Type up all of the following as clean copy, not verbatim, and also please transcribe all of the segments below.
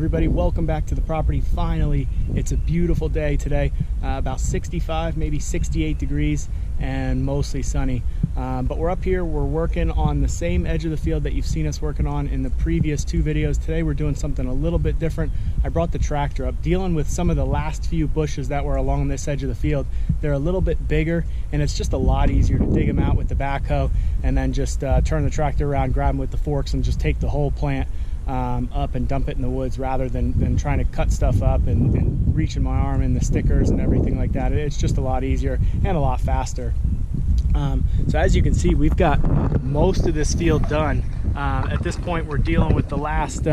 everybody, welcome back to the property. Finally, it's a beautiful day today, about 65, maybe 68 degrees and mostly sunny. But we're up here, we're working on the same edge of the field that you've seen us working on in the previous two videos. Today we're doing something a little bit different. I brought the tractor up, dealing with some of the last few bushes that were along this edge of the field. They're a little bit bigger and it's just a lot easier to dig them out with the backhoe and then just turn the tractor around, grab them with the forks and just take the whole plant up and dump it in the woods, rather than trying to cut stuff up and reaching my arm in the stickers and everything like that. It's just a lot easier and a lot faster. So as you can see, we've got most of this field done. At this point we're dealing with the last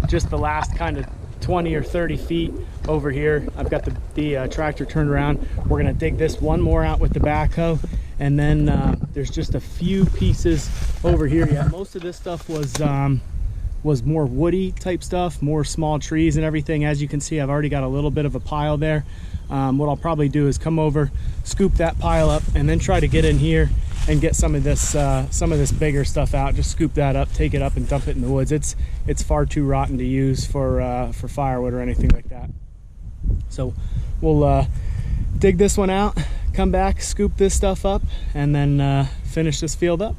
just the last kind of 20 or 30 feet over here. I've got the tractor turned around. We're gonna dig this one more out with the backhoe, and then there's just a few pieces over here. Yeah, most of this stuff was more woody type stuff, more small trees and everything. As you can see, I've already got a little bit of a pile there. What I'll probably do is come over, scoop that pile up, and then try to get in here and get some of this bigger stuff out. Just scoop that up, take it up and dump it in the woods. It's far too rotten to use for firewood or anything like that. So we'll dig this one out, come back, scoop this stuff up, and then finish this field up.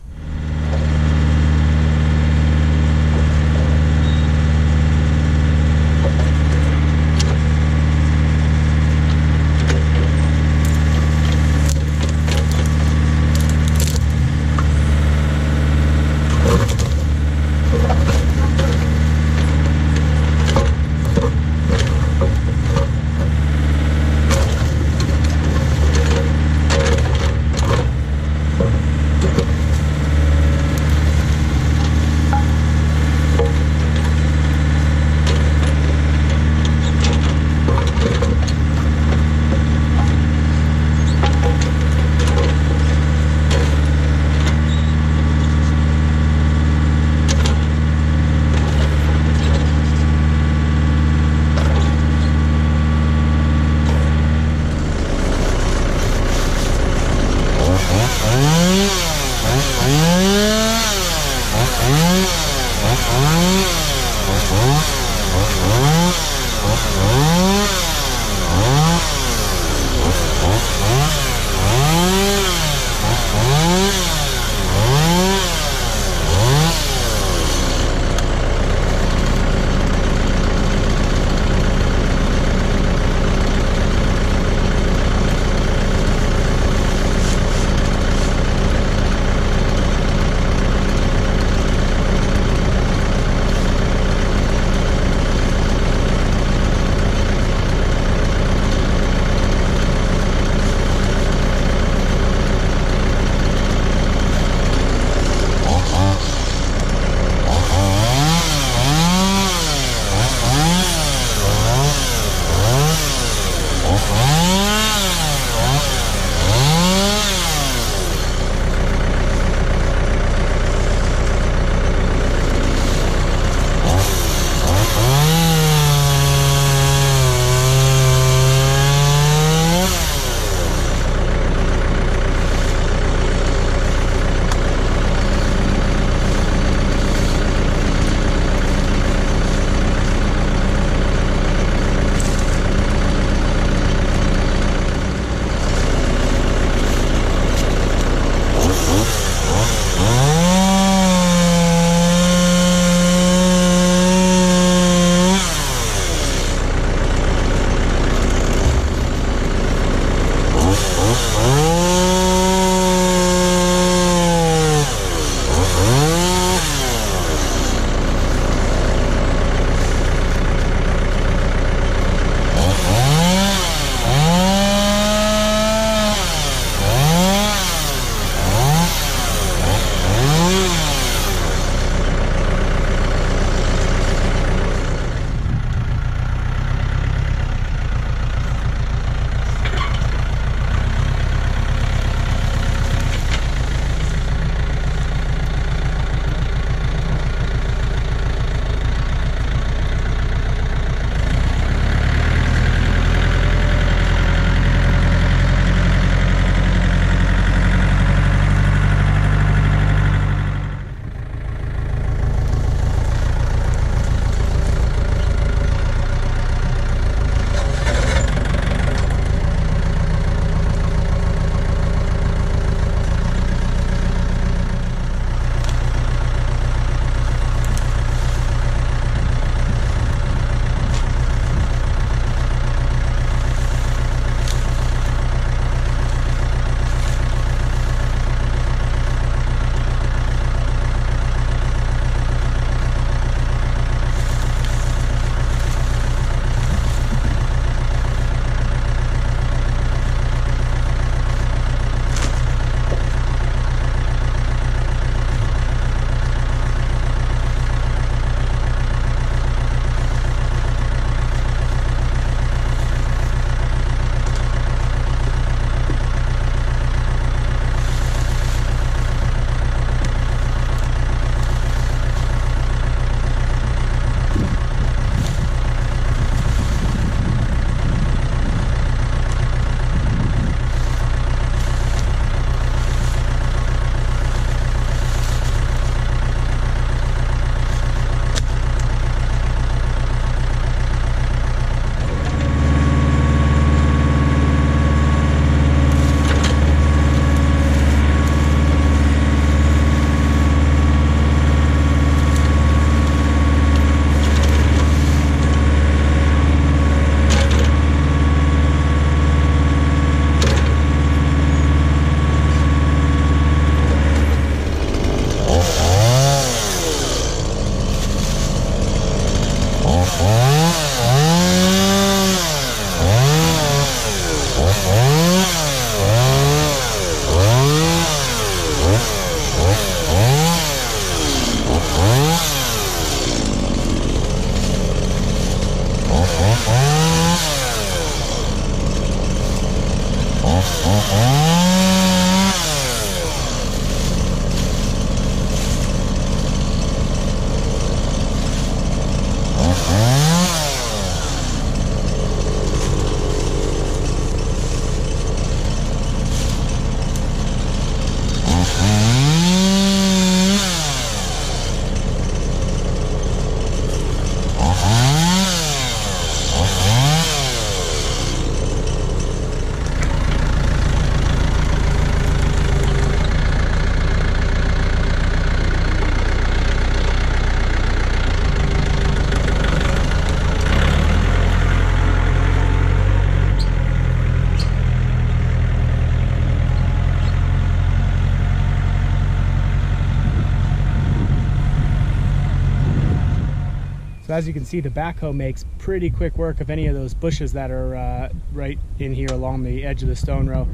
So as you can see, the backhoe makes pretty quick work of any of those bushes that are right in here along the edge of the stone row.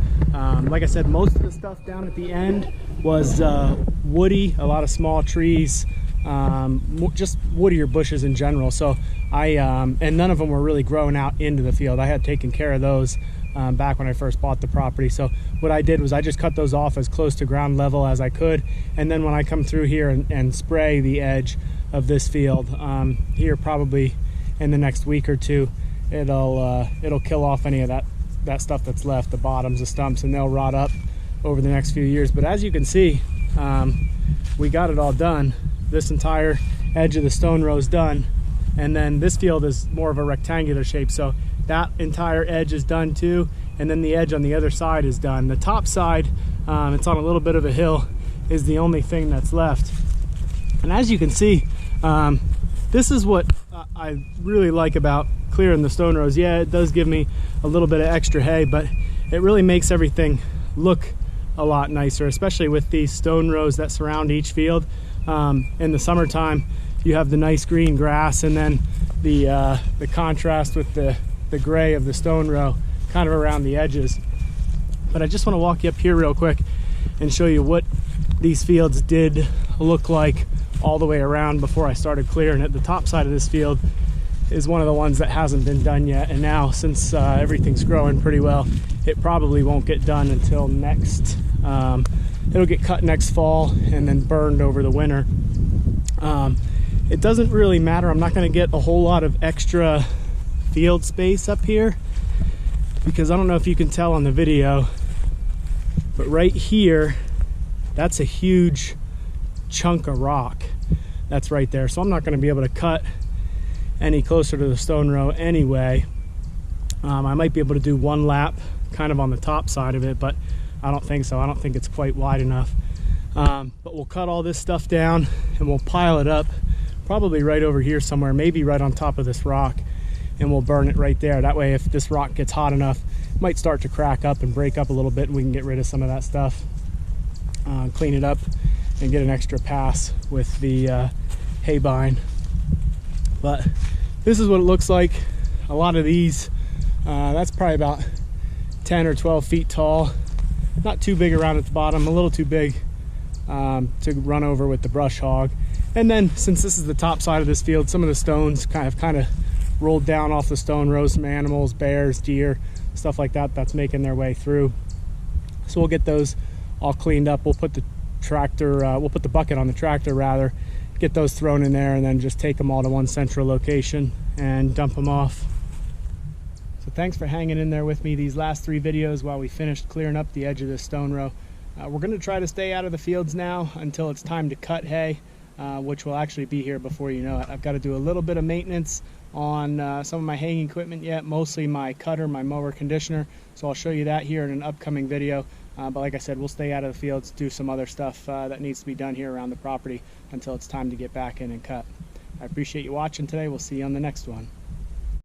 Like I said, most of the stuff down at the end was woody, a lot of small trees, just woodier bushes in general. So and none of them were really growing out into the field. I had taken care of those back when I first bought the property. So what I did was I just cut those off as close to ground level as I could, and then when I come through here and spray the edge of this field here, probably in the next week or two, it'll kill off any of that stuff that's left, the bottoms, the stumps, and they'll rot up over the next few years. But as you can see, we got it all done. This entire edge of the stone row is done, and then this field is more of a rectangular shape, so that entire edge is done too, and then the edge on the other side is done. The top side, it's on a little bit of a hill, is the only thing that's left. And as you can see, this is what I really like about clearing the stone rows. Yeah, it does give me a little bit of extra hay, but it really makes everything look a lot nicer, especially with these stone rows that surround each field. In the summertime, you have the nice green grass, and then the contrast with the gray of the stone row kind of around the edges. But I just want to walk you up here real quick and show you what these fields did look like all the way around before I started clearing it. The top side of this field is one of the ones that hasn't been done yet, and now since everything's growing pretty well, it probably won't get done until next it'll get cut next fall and then burned over the winter. It doesn't really matter. I'm not going to get a whole lot of extra field space up here, because I don't know if you can tell on the video, but right here, that's a huge chunk of rock that's right there. So I'm not going to be able to cut any closer to the stone row anyway. I might be able to do one lap kind of on the top side of it, but I don't think so. I don't think it's quite wide enough. But we'll cut all this stuff down and we'll pile it up probably right over here somewhere, maybe right on top of this rock, and we'll burn it right there. That way, if this rock gets hot enough, it might start to crack up and break up a little bit, and we can get rid of some of that stuff, clean it up, and get an extra pass with the hay bine. But this is what it looks like. A lot of these, that's probably about 10 or 12 feet tall. Not too big around at the bottom, a little too big to run over with the brush hog. And then, since this is the top side of this field, some of the stones kind of rolled down off the stone rows, some animals, bears, deer, stuff like that, that's making their way through. So we'll get those all cleaned up. We'll put the we'll put the bucket on the tractor rather, get those thrown in there, and then just take them all to one central location and dump them off. So thanks for hanging in there with me these last 3 videos while we finished clearing up the edge of this stone row. We're going to try to stay out of the fields now until it's time to cut hay, which will actually be here before you know it. I've got to do a little bit of maintenance on some of my haying equipment yet, mostly my cutter, my mower conditioner, so I'll show you that here in an upcoming video. But like I said, we'll stay out of the fields, do some other stuff that needs to be done here around the property until it's time to get back in and cut. I appreciate you watching today. We'll see you on the next one.